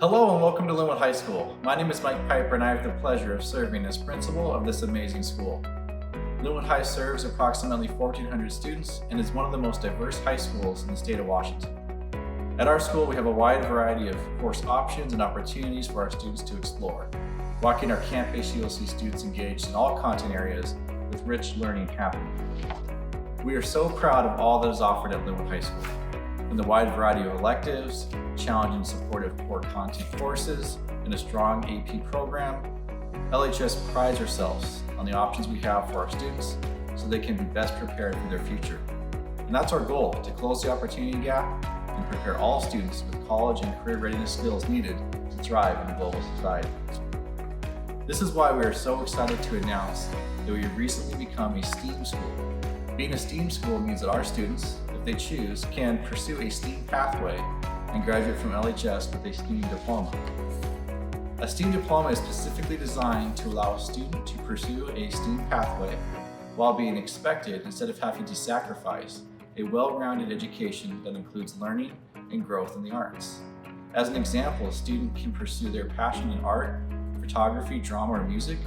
Hello and welcome to Lynnwood High School. My name is Mike Piper and I have the pleasure of serving as principal of this amazing school. Lynnwood High serves approximately 1,400 students and is one of the most diverse high schools in the state of Washington. At our school, we have a wide variety of course options and opportunities for our students to explore. Walking our campus, you will see students engaged in all content areas with rich learning happening. We are so proud of all that is offered at Lynnwood High School. From the wide variety of electives, challenging and supportive core content courses, and a strong AP program, LHS prides ourselves on the options we have for our students so they can be best prepared for their future. And that's our goal, to close the opportunity gap and prepare all students with college and career readiness skills needed to thrive in a global society. This is why we are so excited to announce that we have recently become a STEAM school. Being a STEAM school means that our students, if they choose, can pursue a STEAM pathway and graduate from LHS with a STEAM diploma. A STEAM diploma is specifically designed to allow a student to pursue a STEAM pathway while being expected, instead of having to sacrifice, a well-rounded education that includes learning and growth in the arts. As an example, a student can pursue their passion in art, photography, drama, or music,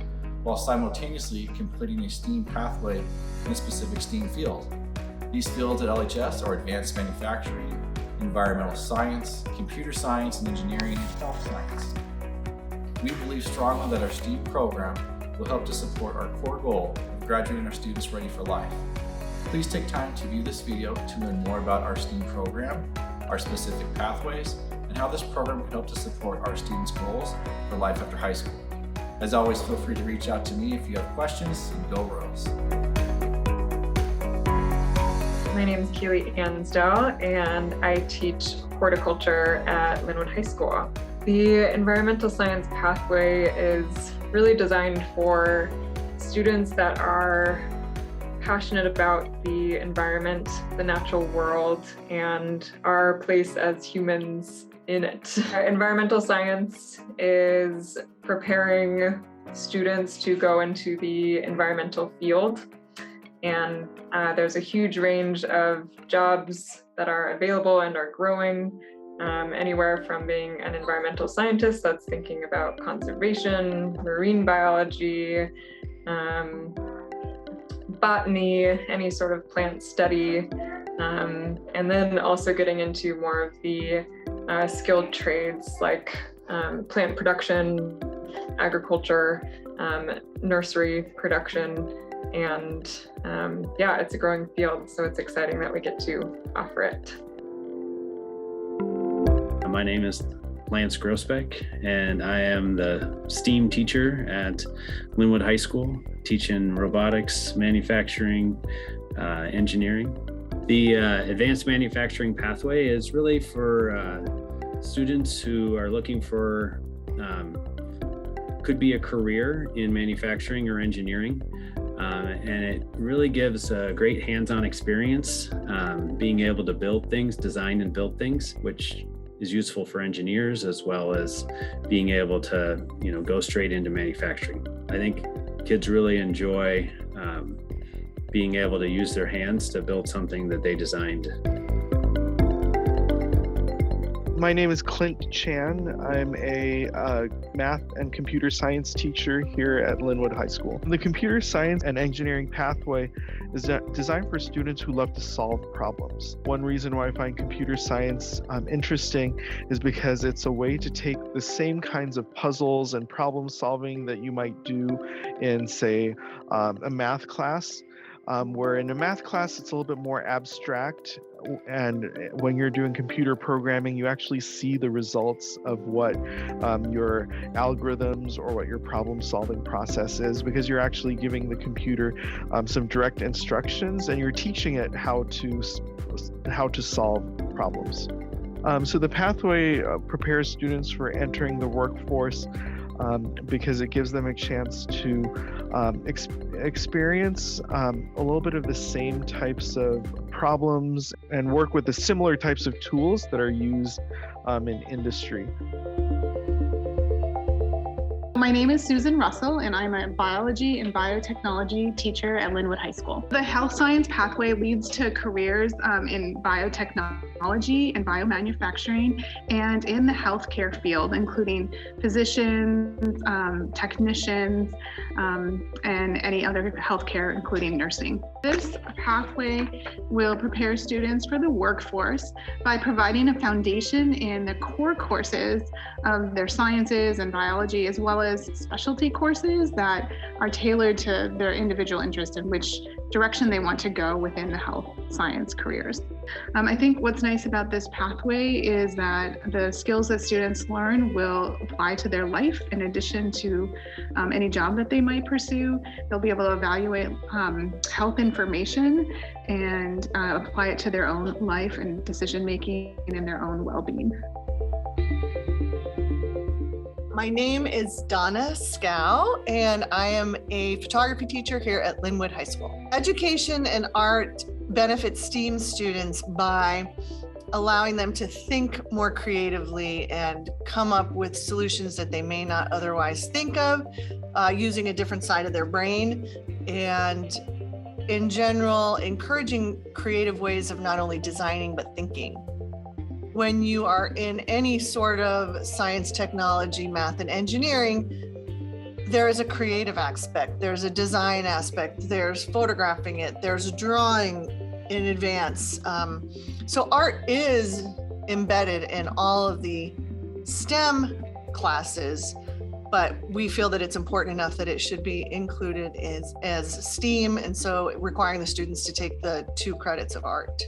while simultaneously completing a STEAM pathway in a specific STEAM field. These fields at LHS are advanced manufacturing, environmental science, computer science, and engineering, and health science. We believe strongly that our STEAM program will help to support our core goal of graduating our students ready for life. Please take time to view this video to learn more about our STEAM program, our specific pathways, and how this program can help to support our students' goals for life after high school. As always, feel free to reach out to me if you have questions, and go Rose. My name is Keely Ansdell, and I teach horticulture at Lynnwood High School. The environmental science pathway is really designed for students that are passionate about the environment, the natural world, and our place as humans in it. Environmental science is preparing students to go into the environmental field. And there's a huge range of jobs that are available and are growing, anywhere from being an environmental scientist that's thinking about conservation, marine biology, botany, any sort of plant study, and then also getting into more of the skilled trades like plant production, agriculture, nursery production. And yeah, it's a growing field, so it's exciting that we get to offer it. My name is Lance Grosbeck, and I am the STEAM teacher at Lynnwood High School, teaching robotics, manufacturing, engineering. The advanced manufacturing pathway is really for students who are looking for, could be a career in manufacturing or engineering. And it really gives a great hands-on experience, being able to build things, design and build things, which is useful for engineers, as well as being able to, go straight into manufacturing. I think kids really enjoy being able to use their hands to build something that they designed. My name is Clint Chan. I'm a math and computer science teacher here at Lynnwood High School. The computer science and engineering pathway is designed for students who love to solve problems. One reason why I find computer science interesting is because it's a way to take the same kinds of puzzles and problem solving that you might do in, say, a math class. Where in a math class, it's a little bit more abstract. And when you're doing computer programming, you actually see the results of what your algorithms or what your problem solving process is, because you're actually giving the computer some direct instructions and you're teaching it how to solve problems. So the pathway prepares students for entering the workforce because it gives them a chance to experience a little bit of the same types of problems and work with the similar types of tools that are used in industry. My name is Susan Russell, and I'm a biology and biotechnology teacher at Lynnwood High School. The health science pathway leads to careers in biotechnology and biomanufacturing and in the healthcare field, including physicians, technicians, and any other healthcare, including nursing. This pathway will prepare students for the workforce by providing a foundation in the core courses of their sciences and biology, as well as specialty courses that are tailored to their individual interest in which direction they want to go within the health science careers. I think what's nice about this pathway is that the skills that students learn will apply to their life in addition to any job that they might pursue. They'll be able to evaluate health information and apply it to their own life and decision making and their own well-being. My name is Donna Scow, and I am a photography teacher here at Lynnwood High School. Education and art benefit STEAM students by allowing them to think more creatively and come up with solutions that they may not otherwise think of, using a different side of their brain, and in general, encouraging creative ways of not only designing, but thinking. When you are in any sort of science, technology, math, and engineering, there is a creative aspect, there's a design aspect, there's photographing it, there's drawing in advance. So art is embedded in all of the STEM classes, but we feel that it's important enough that it should be included as STEAM, and so requiring the students to take the 2 credits of art.